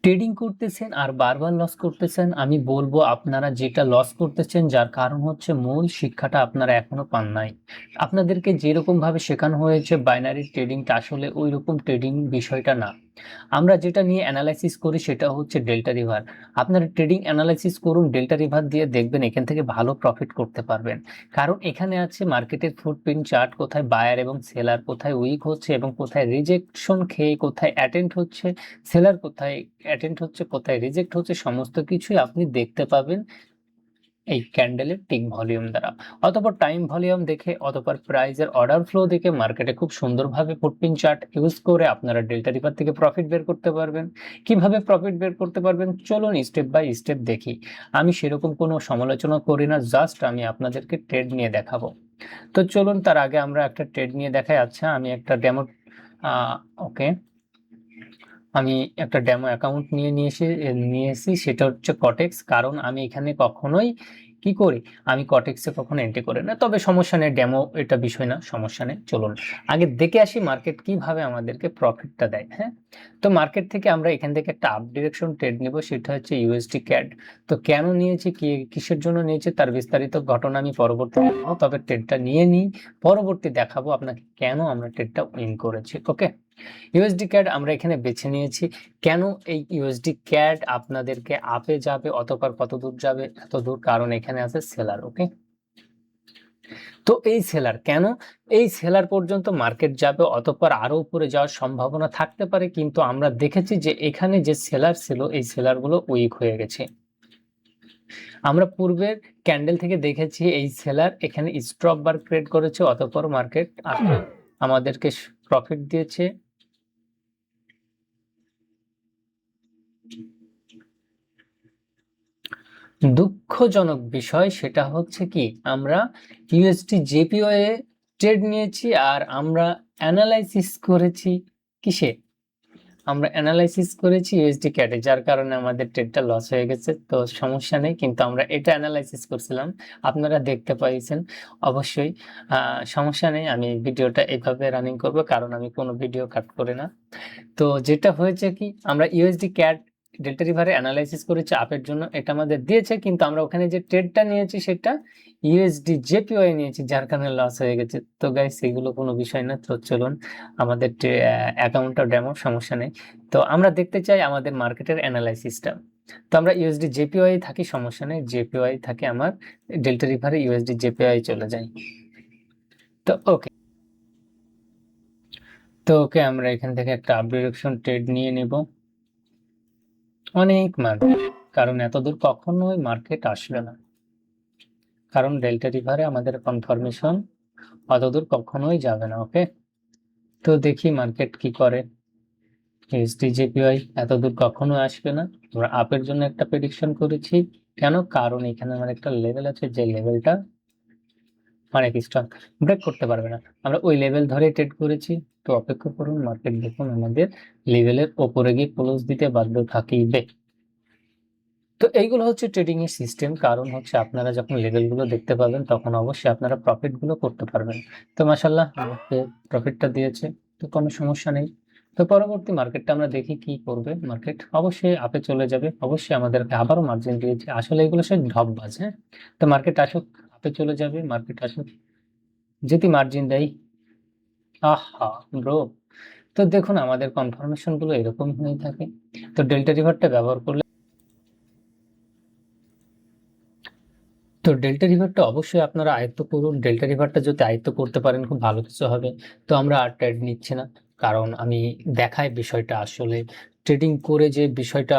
Trading করতেছেন আর বারবার loss করতেছেন, আমি বলবো আপনারা যেটা লস করতেছেন যার কারণ হচ্ছে মূল শিক্ষাটা আপনারা এখনো পান নাই। আপনাদেরকে যেরকম ভাবে শেখানো হয়েছে বাইনারি ট্রেডিংটা আসলে ওই রকম ট্রেডিং বিষয়টা না। আমরা যেটা নিয়ে অ্যানালাইসিস করি সেটা হচ্ছে ডেল্টা রিভার। আপনারা ট্রেডিং অ্যানালাইসিস করুন ডেল্টা রিভার দিয়ে, দেখবেন এখান থেকে ভালো প্রফিট করতে পারবেন। কারণ এখানে আছে মার্কেটের ফুটপ্রিন্ট চার্ট, কোথায় বায়ার এবং সেলার, কোথায় উইক হচ্ছে এবং কোথায় রিজেকশন খেয়ে কোথায় অ্যাটেন্ড হচ্ছে, সেলার কোথায় অ্যাটেন্ড হচ্ছে, কোথায় রিজেক্ট হচ্ছে, সমস্ত কিছুই আপনি দেখতে পাবেন এই ক্যান্ডেলের টিক ভলিউম দ্বারা। অতঃপর টাইম ভলিউম দেখে, অতঃপর প্রাইজের অর্ডার ফ্লো দেখে মার্কেটে খুব সুন্দরভাবে ফুটপ্রিন্ট চার্ট ইউজ করে আপনারা ডেল্টা রিভার থেকে প্রফিট বের করতে পারবেন। কিভাবে প্রফিট বের করতে পারবেন চলুন স্টেপ বাই স্টেপ দেখি। আমি সেরকম কোনো সমালোচনা করি না, জাস্ট আমি আপনাদেরকে ট্রেড নিয়ে দেখাবো। তো চলুন তার আগে আমরা একটা ট্রেড নিয়ে দেখাই। আচ্ছা, আমি একটা ডেমো ওকে, আমি একটা ডেমো অ্যাকাউন্ট নিয়েছি সেটা হচ্ছে কটেক্স। কারণ আমি এখানে কখনোই কি করি, আমি কটেক্সে কখনো এন্ট্রি করি না। তবে সমস্যা নেই, ডেমো এটা বিষয় না, সমস্যা নেই। চলুন আগে দেখে আসি মার্কেট কিভাবে আমাদেরকে প্রফিটটা দেয়। হ্যাঁ, তো মার্কেট থেকে আমরা এখান থেকে একটা আপ ডিরেকশন ট্রেড নিব, সেটা হচ্ছে ইউএসডি ক্যাড। তো কেন নিয়েছি, কিসের জন্য নিয়েছি তার বিস্তারিত ঘটনা আমি পরবর্তী দেখাবো। তবে ট্রেডটা নিয়ে নিই, পরবর্তী দেখাবো আপনাকে কেন আমরা ট্রেডটা উইন করেছি। ওকে, ইউএসডি ক্যাড আমরা এখানে বেছে নিয়েছি। কেন এই ইউএসডি ক্যাড আপনাদেরকে আপে যাবে, অতঃপর কত দূর যাবে, এত দূর, কারণ এখানে আছে সেলার। ওকে, তো এই সেলার কেন, এই সেলার পর্যন্ত মার্কেট যাবে, অতঃপর আরো উপরে যাওয়ার সম্ভাবনা থাকতে পারে, কিন্তু আমরা দেখেছি যে এখানে যে সেলার ছিল এই সেলার গুলো উইক হয়ে গেছে। আমরা পূর্বের ক্যান্ডেল থেকে দেখেছি এই সেলার এখানে স্টপ বার ক্রিয়েট করেছে, অতঃপর মার্কেট আমাদেরকে প্রফিট দিয়েছে। দুঃখজনক বিষয় সেটা হচ্ছে কি, আমরা ইউএসডি জেপিওয়ে ট্রেড নিয়েছি আর আমরা অ্যানালাইসিস করেছি কিসে, আমরা অ্যানালাইসিস করেছি ইউএসডি ক্যাডে, যার কারণে আমাদের ট্রেডটা লস হয়ে গেছে। তো সমস্যা নেই, কিন্তু আমরা এটা অ্যানালাইসিস করছিলাম, আপনারা দেখতে পাইছেন অবশ্যই। সমস্যা নেই, আমি ভিডিওটা এইভাবে রানিং করব কারণ আমি কোনো ভিডিও কাট করি না। তো যেটা হয়েছে কি, আমরা ইউএসডি ক্যাড ডেল্টা রিভারে অ্যানালাইসিস করেছি আপের জন্য, এটা আমাদের দিয়েছে, কিন্তু আমরা ওখানে যে ট্রেডটা নিয়েছি সেটা ইউএসডি জেপিওয়াই নিয়েছি, যার কারণে লস হয়ে গেছে। তো গাইস এগুলো কোনো বিষয় না, তো চলুন আমাদের অ্যাকাউন্টটা ডেমো, সমস্যা নেই। তো আমরা দেখতে চাই আমাদের মার্কেটের অ্যানালাইসিসটা। তো আমরা ইউএসডি জেপিওয়াই থাকি, সমস্যা নেই, জেপিওয়াই থাকে আমার ডেল্টা রিভারে, ইউএসডি জেপিওয়াই চলে যায়। তো ওকে, আমরা এখান থেকে একটা আপ ডিরেকশন ট্রেড নিয়ে নেব অনেক মার্কেট, কারণ এত দূর কখনোই মার্কেট আসবে না, কারণ ডেল্টা রিভারে আমাদের কনফার্মেশন অত দূর কখনোই যাবে না। ওকে, তো দেখি মার্কেট কি করে। এসডিজেপিওয়াই এত দূর কখনো আসবে না, আমরা আপের জন্য একটা প্রেডিকশন করেছি। কেন, কারণ এখানে আমার একটা লেভেল আছে, যে লেভেলটা অনেক স্ট্রং, ব্রেক করতে পারবে না, আমরা ওই লেভেল ধরে ট্রেড করেছি। তো অপেক্ষা করুন, মার্কেট দেখুন আমাদের লেভেলের ওপরে গিয়ে ক্লোজ দিতে বাধ্য থাকিবে। তো এইগুলো হচ্ছে ট্রেডিং এর সিস্টেম, কারণ হচ্ছে আপনারা যখন লেভেলগুলো দেখতে পাবেন তখন অবশ্যই আপনারা প্রফিট গুলো করতে পারবেন। তো মাশাআল্লাহ আমাকে প্রফিটটা দিয়েছে, তো কোনো সমস্যা নেই। তো পরবর্তী মার্কেটটা আমরা দেখি কি করবে। মার্কেট অবশ্যই আপে চলে যাবে, অবশ্যই আমাদেরকে আবারও মার্জিন দিয়েছে, আসলে এগুলো সব ঢপবাজ। হ্যাঁ, তো মার্কেট আসুক, আপে চলে যাবে, মার্কেট আসুক, যদি মার্জিন দেয়। আহা ব্রো, তো দেখুন আমাদের কনফার্মেশন গুলো এরকম হয়ে থাকে। তো ডেল্টা রিভারটা ব্যবহার করলে, তো ডেল্টা রিভারটা অবশ্যই আপনারা আয়ত্ত করুন। ডেল্টা রিভারটা যদি আয়ত্ত করতে পারেন খুব ভালো কিছু হবে। তো আমরা আর ট্রেড নিচ্ছি না, কারণ আমি দেখাই বিষয়টা আসলে ট্রেডিং করে যে বিষয়টা,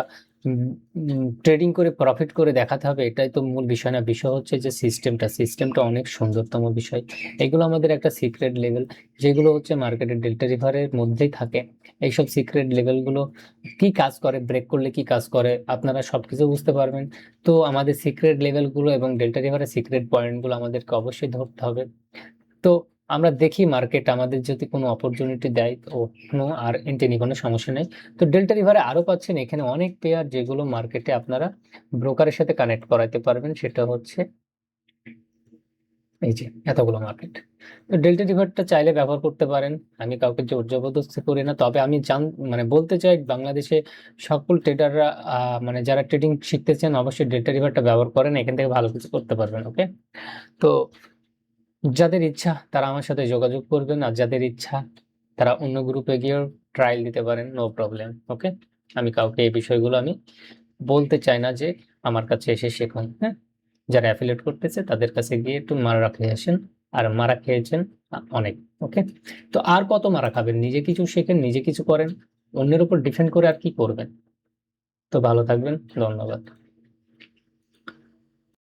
ট্রেডিং করে প্রফিট করে দেখাতে হবে এটাই তো মূল বিষয় না। বিষয় হচ্ছে যে সিস্টেমটা অনেক সুন্দরতম বিষয়। এগুলো আমাদের একটা সিক্রেট লেভেল, যেগুলো হচ্ছে মার্কেটের ডেল্টা রিভারের মধ্যেই থাকে। এইসব সিক্রেট লেভেলগুলো কি কাজ করে, ব্রেক করলে কি কাজ করে, আপনারা সবকিছু বুঝতে পারবেন। তো আমাদের সিক্রেট লেভেলগুলো এবং ডেল্টা রিভারের সিক্রেট পয়েন্টগুলো আমাদেরকে অবশ্যই ধরতে হবে। তো আমরা দেখি মার্কেট আমাদের যদি কোনো অপরচুনিটি দেয় তো কোনো আর এন্ট্রি নিই, কোনো সমস্যা নেই। তো ডেল্টা রিভারে আরো পাচ্ছেন এখানে অনেক পেয়ার, যেগুলো মার্কেটে আপনারা ব্রোকারের সাথে কানেক্ট করাতে পারবেন। সেটা হচ্ছে এই যে এতগুলো মার্কেট। তো ডেল্টা রিভারটা চাইলে ব্যবহার করতে পারেন। আমি কাউকে জোর জবরদস্তি করি না, তবে আমি মানে বলতে চাই বাংলাদেশে সকল ট্রেডাররা মানে যারা ট্রেডিং শিখতেছেন অবশ্যই ডেল্টা রিভারটা ব্যবহার করেন, এখান থেকে ভালো কিছু করতে পারবেন। ওকে, তো যাদের ইচ্ছা তারা আমার সাথে যোগাযোগ করবেন, আর যাদের ইচ্ছা তারা অন্য গ্রুপে গিয়েও ট্রায়াল দিতে পারেন, নো প্রবলেম। ওকে, আমি কাউকে এই বিষয়গুলো আমি বলতে চাই না যে আমার কাছে এসে শেখুন। হ্যাঁ, যারা অ্যাফিলিয়েট করতেছে তাদের কাছে গিয়ে একটু মারা খেয়ে আসেন, আর মারা খেয়েছেন অনেক। ওকে, তো আর কত মারা খাবেন? নিজে কিছু শেখেন, নিজে কিছু করেন, অন্যের উপর ডিপেন্ড করে আর কি করবেন। তো ভালো থাকবেন, ধন্যবাদ।